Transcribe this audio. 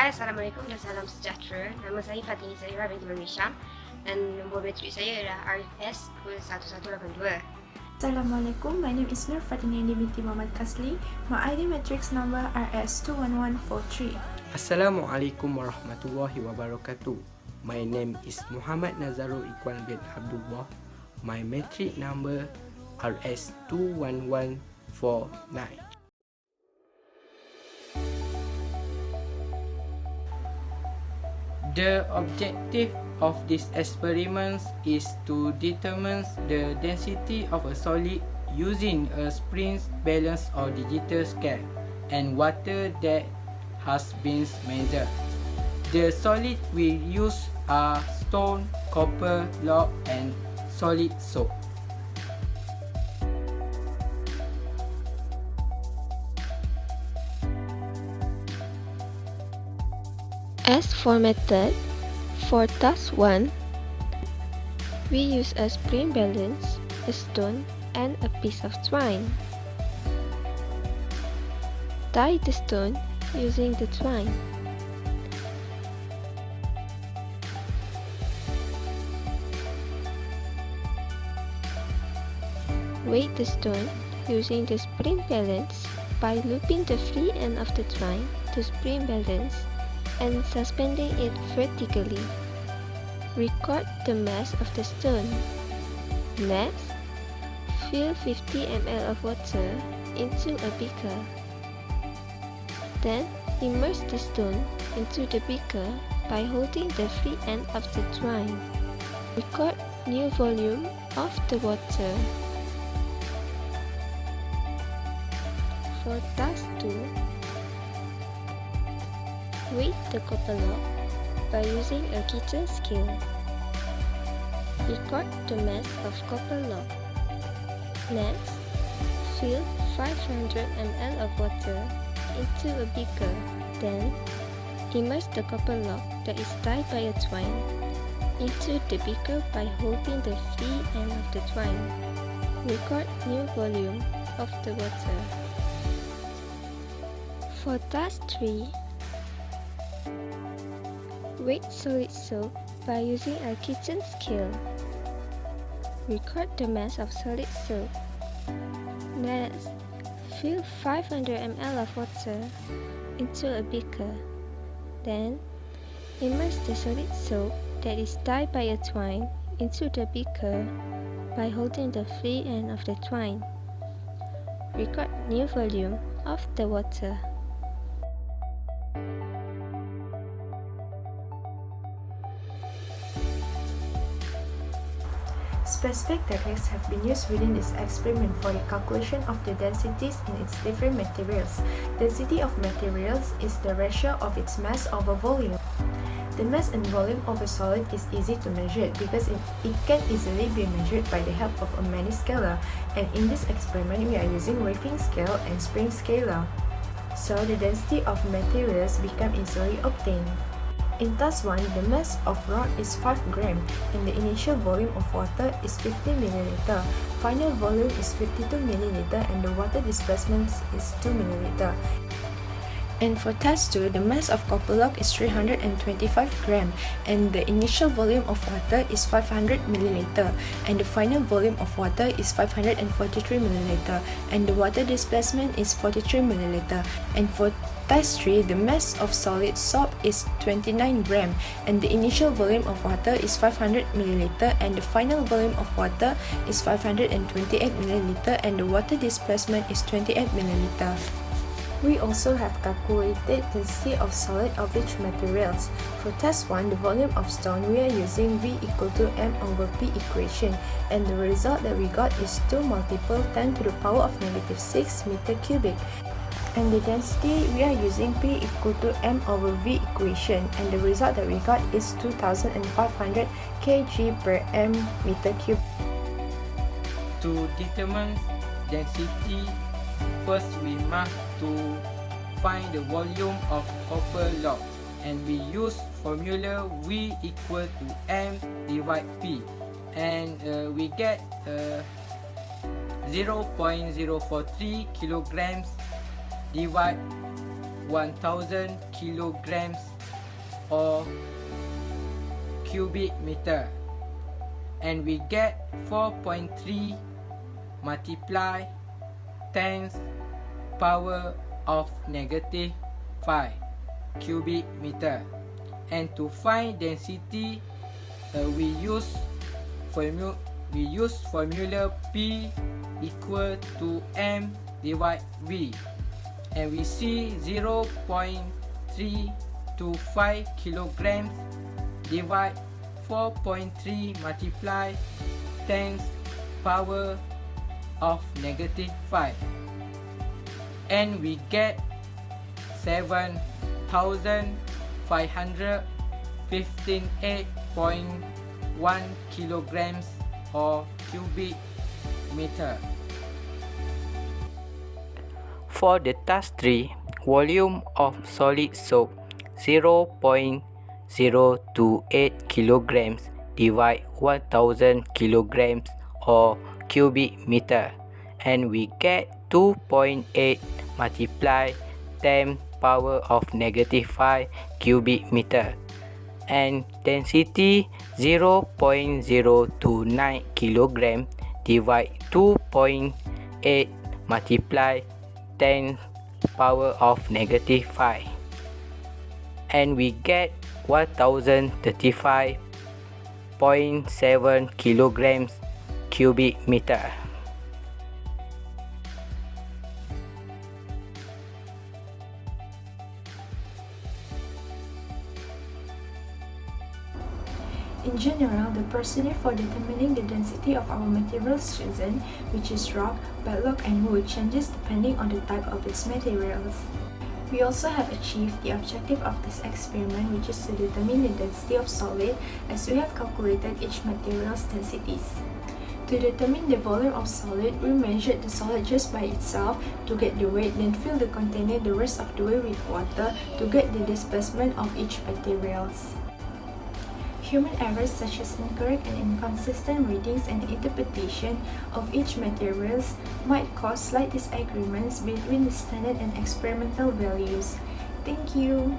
Hai, Assalamualaikum dan salam sejahtera. Nama saya Fatini Sarira binti Malaysia dan nombor bateri saya adalah DRS1212 PHYSICS. Assalamualaikum, my name is Nurul binti Muhammad Kasli. My ID matrix number DRS1212 Assalamualaikum warahmatullahi wabarakatuh. My name is Muhammad Nazarul Iqbal bin Abdullah. My matric number RS21149. The objective of these experiments is to determine the density of a solid using a sprin balance or digital scale and water that has been measured. The solid we use are stone, copper, log and solid soap. As for method, for task 1, we use a spring balance, a stone and a piece of twine. Tie the stone using the twine. Weight the stone using the spring balance by looping the free end of the twine to spring balance and suspending it vertically. Record the mass of the stone. Next, fill 50 ml of water into a beaker. Then, immerse the stone into the beaker by holding the free end of the twine. Record new volume of the water. For task 2, weight the copper log by using a kitchen scale. Record the mass of copper log. Next, fill 500 ml of water into a beaker. Then, immerse the copper log that is tied by a twine into the beaker by holding the free end of the twine. Record new volume of the water. For task 3, weight solid soap by using a kitchen scale. Record the mass of solid soap. Next, fill 500 ml of water into a beaker. Then, immerse the solid soap that is tied by a twine into the beaker by holding the free end of the twine. Record new volume of the water. Specific techniques have been used within this experiment for the calculation of the densities in its different materials. Density of materials is the ratio of its mass over volume. The mass and volume of a solid is easy to measure because it can easily be measured by the help of a many-scalar, and in this experiment we are using weighting scale and spring scalar. So the density of materials become easily obtained. In task 1, the mass of rod is 5 gram and the initial volume of water is 50 ml. Final volume is 52 ml and the water displacement is 2 ml. And for task 2, the mass of copper log is 325 gram and the initial volume of water is 500 ml and the final volume of water is 543 ml and the water displacement is 43 ml. And for task 3, the mass of solid soap is 29 gram and the initial volume of water is 500 ml and the final volume of water is 528 ml and the water displacement is 28 ml. We also have calculated the density of solid of each materials. For task 1, the volume of stone, we are using V equal to M over P equation, and the result that we got is 2 multiple 10 to the power of -6 meter cubic. And the density, we are using P equal to M over V equation, and the result that we got is 2,500 kg per m meter cube. To determine density, first we must to find the volume of copper log, and we use formula V equal to M divide P, and we get 0.043 kilograms divide 1000 kilograms or cubic meter, and we get 4.3 multiply 10 power of negative 5 cubic meter. And to find density, we use formula P equal to M divide V, and we see 0.325 kilograms divide 4.3 multiply 10 power of negative 5, and we get 7,558.1 kilograms or cubic meter. For the task 3, volume of solid soap 0.028 kilograms divide 1000 kilograms or cubic meter, and we get 2.8 multiply 10 power of negative 5 cubic meter, and density 0.029 kilogram divide 2.8 multiply 10 power of negative 5, and we get 1035.7 kilograms cubic meter. In general, the procedure for determining the density of our material's chosen, which is rock, bedrock, and wood, changes depending on the type of its materials. We also have achieved the objective of this experiment, which is to determine the density of solid, as we have calculated each material's densities. To determine the volume of solid, we measured the solid just by itself to get the weight, then fill the container the rest of the way with water to get the displacement of each materials. Human errors such as incorrect and inconsistent readings and interpretation of each materials might cause slight disagreements between the standard and experimental values. Thank you.